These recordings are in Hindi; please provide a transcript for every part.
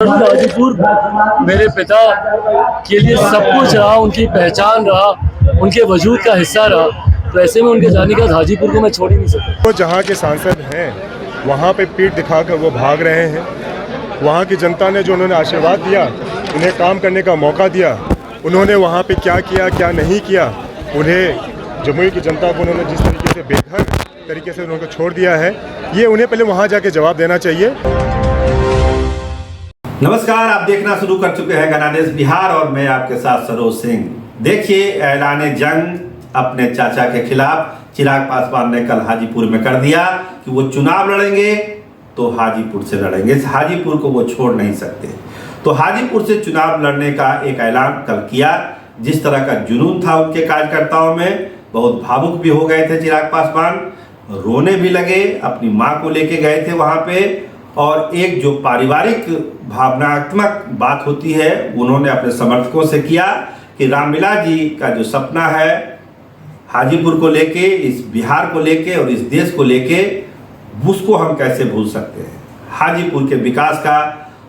हाजीपुर मेरे पिता के लिए सब कुछ रहा, उनकी पहचान रहा, उनके वजूद का हिस्सा रहा। तो ऐसे में उनके जाने के बाद हाजीपुर को मैं छोड़ ही नहीं सकता। वो जहाँ के सांसद हैं वहाँ पे पीठ दिखाकर वो भाग रहे हैं। वहाँ की जनता ने जो उन्होंने आशीर्वाद दिया, उन्हें काम करने का मौका दिया, उन्होंने वहाँ पे क्या किया क्या नहीं किया, उन्हें जमुई की जनता को उन्होंने जिस तरीके से बेघर तरीके से उनको छोड़ दिया है, ये उन्हें पहले वहाँ जाके जवाब देना चाहिए। नमस्कार, आप देखना शुरू कर चुके हैं गणादेश बिहार और मैं आपके साथ सरोज सिंह। देखिए, ऐलान जंग अपने चाचा के खिलाफ चिराग पासवान ने कल हाजीपुर में कर दिया कि वो चुनाव लड़ेंगे तो हाजीपुर से लड़ेंगे। हाजीपुर को वो छोड़ नहीं सकते। तो हाजीपुर से चुनाव लड़ने का एक ऐलान कल किया। जिस तरह का जुनून था उनके कार्यकर्ताओं में, बहुत भावुक भी हो गए थे चिराग पासवान, रोने भी लगे, अपनी माँ को लेके गए थे वहाँ पे। और एक जो पारिवारिक भावनात्मक बात होती है उन्होंने अपने समर्थकों से किया कि रामविलास जी का जो सपना है हाजीपुर को लेके, इस बिहार को लेके और इस देश को लेके, उसको हम कैसे भूल सकते हैं। हाजीपुर के विकास का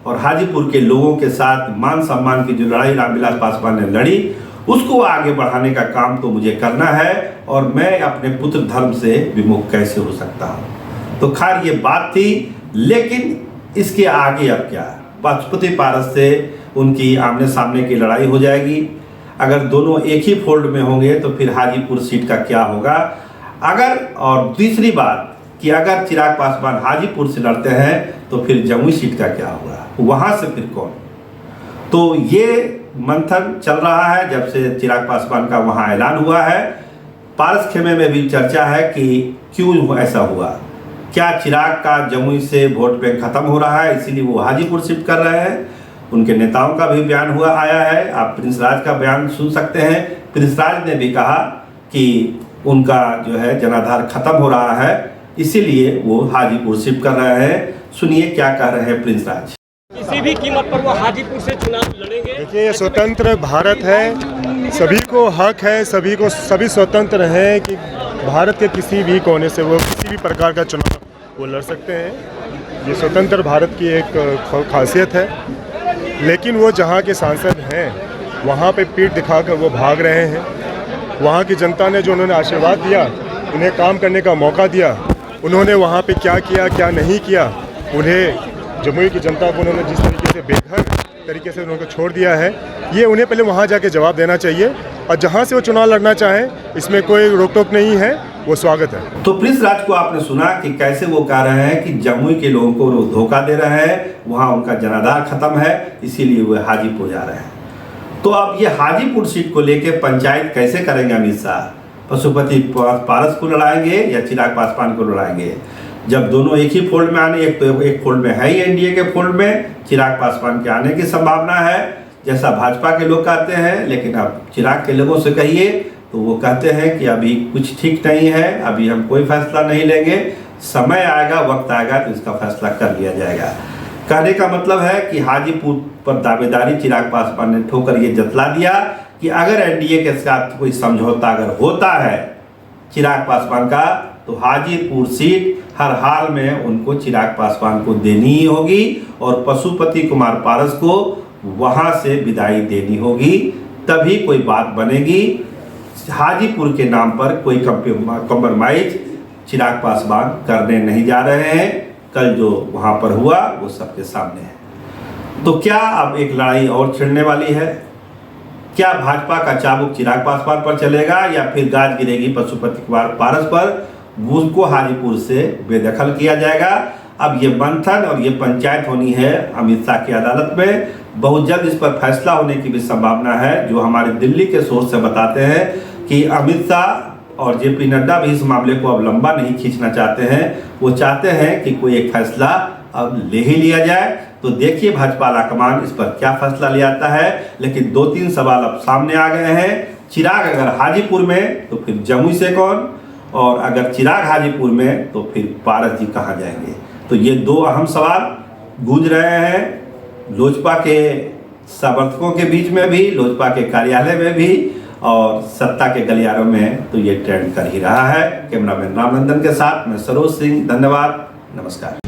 और हाजीपुर के लोगों के साथ मान सम्मान की जो लड़ाई रामविलास पासवान ने लड़ी, उसको आगे बढ़ाने का काम तो मुझे करना है और मैं अपने पुत्र धर्म से विमुख कैसे हो सकता हूँ। तो खैर ये बात थी, लेकिन इसके आगे अब क्या, पशुपति पारस से उनकी आमने सामने की लड़ाई हो जाएगी। अगर दोनों एक ही फोल्ड में होंगे तो फिर हाजीपुर सीट का क्या होगा। अगर और दूसरी बात कि अगर चिराग पासवान हाजीपुर से लड़ते हैं तो फिर जमुई सीट का क्या होगा, वहाँ से फिर कौन। तो ये मंथन चल रहा है जब से चिराग पासवान का वहाँ ऐलान हुआ है। पारस खेमे में भी चर्चा है कि क्यों ऐसा हुआ, क्या चिराग का जमुई से वोट बैंक खत्म हो रहा है इसीलिए वो हाजीपुर शिफ्ट कर रहे हैं। उनके नेताओं का भी बयान आया है, आप प्रिंस राज का बयान सुन सकते हैं। प्रिंस राज ने भी कहा कि उनका जो है जनाधार खत्म हो रहा है, इसीलिए वो हाजीपुर शिफ्ट कर रहे हैं। सुनिए क्या कह रहे हैं प्रिंस राज। किसी भी कीमत पर वो हाजीपुर से चुनाव लड़ेंगे। देखिए, ये स्वतंत्र भारत है, सभी को हक है, सभी स्वतंत्र हैं कि भारत के किसी भी कोने से वो किसी भी प्रकार का चुनाव वो लड़ सकते हैं। ये स्वतंत्र भारत की एक खासियत है। लेकिन वो जहाँ के सांसद हैं वहाँ पे पीठ दिखाकर वो भाग रहे हैं। वहाँ की जनता ने जो उन्होंने आशीर्वाद दिया, उन्हें काम करने का मौका दिया, उन्होंने वहाँ पे क्या किया क्या नहीं किया, उन्हें जमुई की जनता को उन्होंने जिस तरीके से बेघर तरीके से उनको छोड़ दिया है, ये उन्हें पहले वहाँ जाके जवाब देना चाहिए। और जहाँ से वो चुनाव लड़ना चाहें, इसमें कोई रोक टोक नहीं है, वो स्वागत है। तो प्रिंस राज को आपने सुना कि कैसे वो कह रहे हैं कि जमुई के लोगों को वो धोखा दे रहे हैं, वहाँ उनका जनाधार खत्म है, इसीलिए वो हाजीपुर जा रहे हैं। तो अब ये हाजीपुर सीट को लेके पंचायत कैसे करेंगे अमित शाह? पशुपति पारस को लड़ाएंगे या चिराग पासवान को लड़ाएंगे? जब दोनों एक ही फोल्ड में आने, एक फोल्ड में है ही एनडीए के फोल्ड में, चिराग पासवान के आने की संभावना है जैसा भाजपा के लोग कहते हैं। लेकिन अब चिराग के लोगों से कहिए तो वो कहते हैं कि अभी कुछ ठीक नहीं है, अभी हम कोई फैसला नहीं लेंगे, समय आएगा, वक्त आएगा तो इसका फैसला कर लिया जाएगा। कहने का मतलब है कि हाजीपुर पर दावेदारी चिराग पासवान ने ठोकर ये जतला दिया कि अगर एनडीए के साथ कोई समझौता अगर होता है चिराग पासवान का, तो हाजीपुर सीट हर हाल में उनको चिराग पासवान को देनी ही होगी और पशुपति कुमार पारस को वहाँ से विदाई देनी होगी, तभी कोई बात बनेगी। हाजीपुर के नाम पर कोई कॉम्प्रोमाइज चिराग पासवान करने नहीं जा रहे हैं। कल जो वहाँ पर हुआ वो सबके सामने है। तो क्या अब एक लड़ाई और छिड़ने वाली है? क्या भाजपा का चाबुक चिराग पासवान पर चलेगा या फिर गाज गिरेगी पशुपति कुमार पारस पर, उसको हाजीपुर से बेदखल किया जाएगा? अब ये मंथन और ये पंचायत होनी है अमित शाह की अदालत में। बहुत जल्द इस पर फैसला होने की भी संभावना है। जो हमारे दिल्ली के सोर्स से बताते हैं कि अमित शाह और जेपी नड्डा भी इस मामले को अब लंबा नहीं खींचना चाहते हैं। वो चाहते हैं कि कोई एक फैसला अब ले ही लिया जाए। तो देखिए भाजपा आलाकमान इस पर क्या फैसला ले आता है। लेकिन 2-3 सवाल अब सामने आ गए हैं। चिराग अगर हाजीपुर में तो फिर जमुई से कौन, और अगर चिराग हाजीपुर में तो फिर पारस जी कहाँ जाएंगे? तो ये 2 अहम सवाल गूंज रहे हैं लोजपा के समर्थकों के बीच में भी, लोजपा के कार्यालय में भी और सत्ता के गलियारों में। तो ये ट्रेंड कर ही रहा है। कैमरामैन रामनंदन के साथ मैं सरोज सिंह, धन्यवाद, नमस्कार।